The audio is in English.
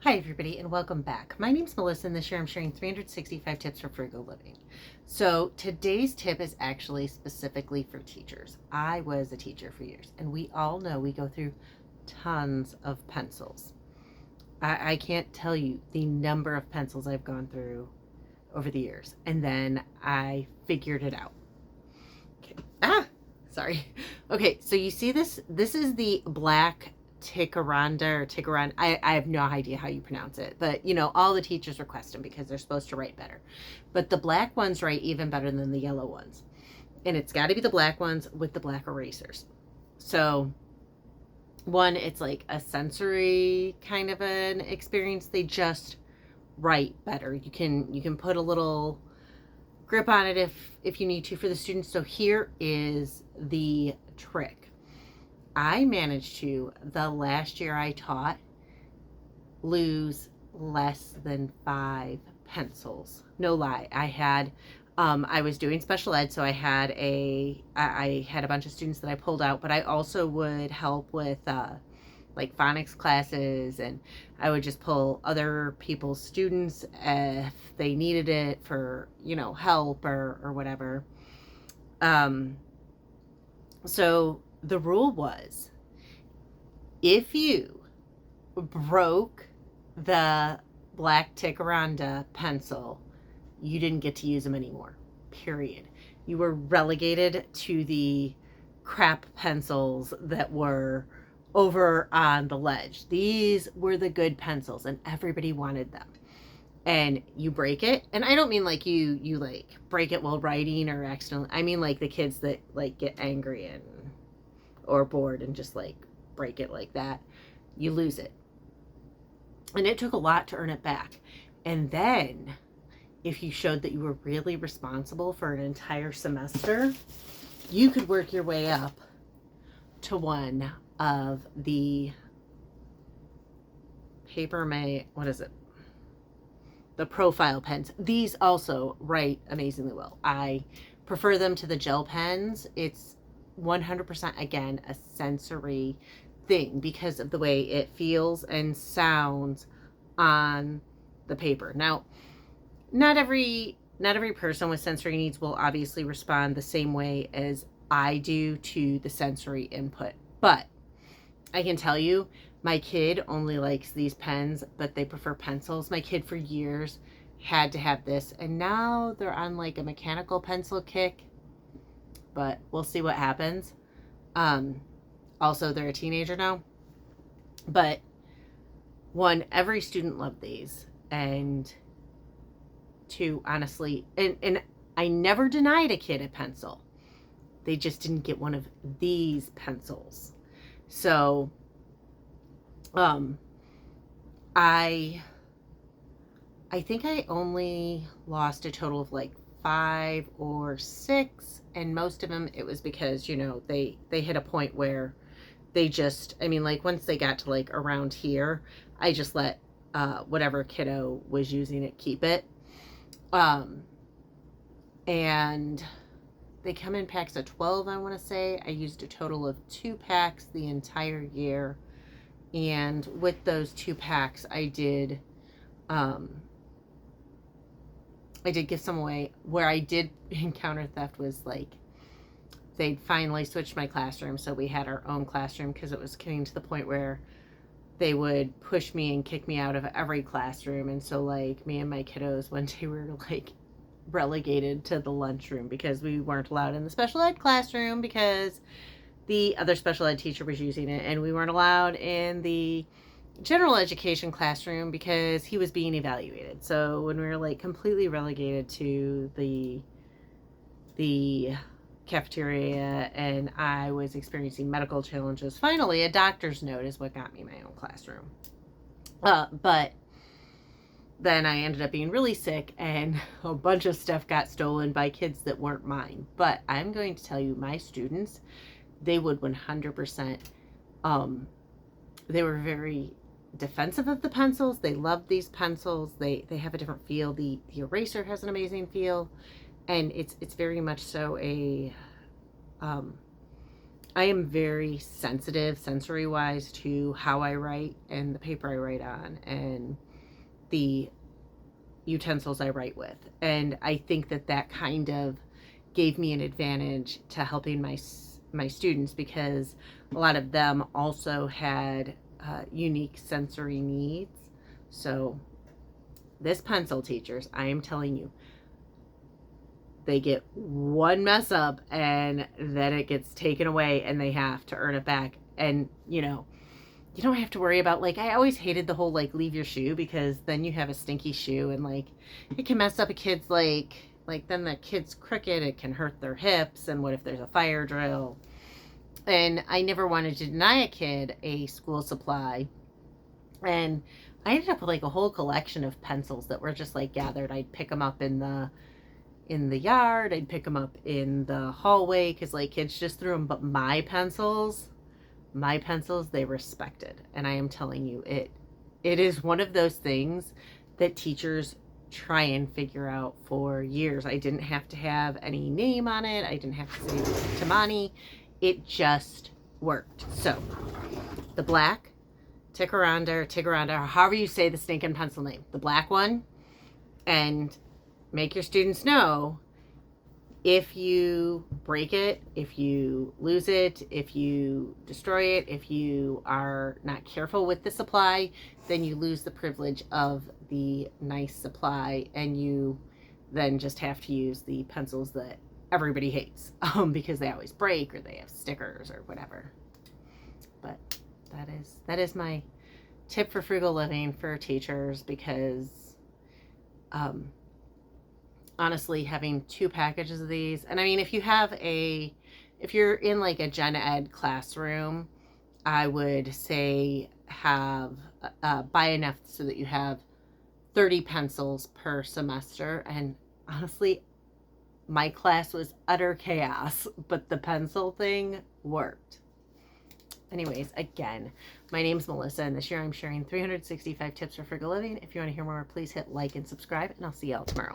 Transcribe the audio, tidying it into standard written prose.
Hi everybody and welcome back. My name's Melissa and this year I'm sharing 365 tips for frugal living. So today's tip is actually specifically for teachers. I was a teacher for years and we all know we go through tons of pencils. I can't tell you the number of pencils I've gone through over the years, and then I figured it out. Okay. Sorry. Okay, so you see this? This is the black Ticonderoga or Ticonderoga. I have no idea how you pronounce it, but all the teachers request them because they're supposed to write better. But the black ones write even better than the yellow ones. And it's got to be the black ones with the black erasers. So, one, it's like a sensory kind of an experience. They just write better. You can put a little grip on it if you need to for the students. So here is the trick. I managed to, the last year I taught, lose less than 5 pencils. No lie. I was doing special ed, so I had a bunch of students that I pulled out, but I also would help with like phonics classes, and I would just pull other people's students if they needed it for help or whatever. So the rule was, if you broke the black Ticonderoga pencil, you didn't get to use them anymore, period. You were relegated to the crap pencils that were over on the ledge. These were the good pencils and everybody wanted them. And you break it, and I don't mean like you like break it while writing or accidentally. I mean like the kids that like get angry and or bored and just like break it like that. You lose it. And it took a lot to earn it back. And then if you showed that you were really responsible for an entire semester, you could work your way up to one of the the profile pens. These also write amazingly well. I prefer them to the gel pens. It's 100% again a sensory thing because of the way it feels and sounds on the paper. Now, not every person with sensory needs will obviously respond the same way as I do to the sensory input. But I can tell you, my kid only likes these pens, but they prefer pencils. My kid for years had to have this, and now they're on like a mechanical pencil kick, but we'll see what happens. Also, they're a teenager now. But one, every student loved these, and two, honestly, and I never denied a kid a pencil. They just didn't get one of these pencils. So, I think I only lost a total of like 5 or 6, and most of them it was because they hit a point where they just, I mean, like once they got to like around here, I just let whatever kiddo was using it keep it. And they come in packs of 12, I want to say. I used a total of 2 packs the entire year. And with those 2 packs, I did give some away. Where I did encounter theft was like they'd finally switched my classroom, so we had our own classroom because it was getting to the point where they would push me and kick me out of every classroom. And so like me and my kiddos one day were like relegated to the lunchroom because we weren't allowed in the special ed classroom because the other special ed teacher was using it, and we weren't allowed in the general education classroom because he was being evaluated. So when we were like completely relegated to the cafeteria and I was experiencing medical challenges, finally a doctor's note is what got me my own classroom. But then I ended up being really sick and a bunch of stuff got stolen by kids that weren't mine. But I'm going to tell you, my students, they would 100%, they were very defensive of the pencils. They loved these pencils. They have a different feel. The eraser has an amazing feel, and it's very much so a I am very sensitive, sensory wise, to how I write and the paper I write on and the utensils I write with. And I think that that kind of gave me an advantage to helping my students, because a lot of them also had unique sensory needs. So this pencil, teachers, I am telling you, they get one mess up and then it gets taken away and they have to earn it back. And you don't have to worry about, like, I always hated the whole like leave your shoe, because then you have a stinky shoe and like it can mess up a kid's like then the kid's crooked, it can hurt their hips, and what if there's a fire drill? And I never wanted to deny a kid a school supply. And I ended up with like a whole collection of pencils that were just like gathered. I'd pick them up in the yard, I'd pick them up in the hallway, because like kids just threw them. But my pencils, they respected. And I am telling you, it is one of those things that teachers try and figure out for years. I didn't have to have any name on it. I didn't have to say Tamani. It just worked. So the black Ticonderoga, however you say the stinking pencil name, the black one, and make your students know, if you break it, if you lose it, if you destroy it, if you are not careful with the supply, then you lose the privilege of the nice supply, and you then just have to use the pencils that everybody hates, because they always break or they have stickers or whatever. But that is my tip for frugal living for teachers, because honestly, having 2 packages of these, and I mean, if you're in like a gen ed classroom, I would say have buy enough so that you have 30 pencils per semester. And honestly, my class was utter chaos, but the pencil thing worked. Anyways, again, my name's Melissa, and this year I'm sharing 365 tips for frugal living. If you want to hear more, please hit like and subscribe, and I'll see y'all tomorrow.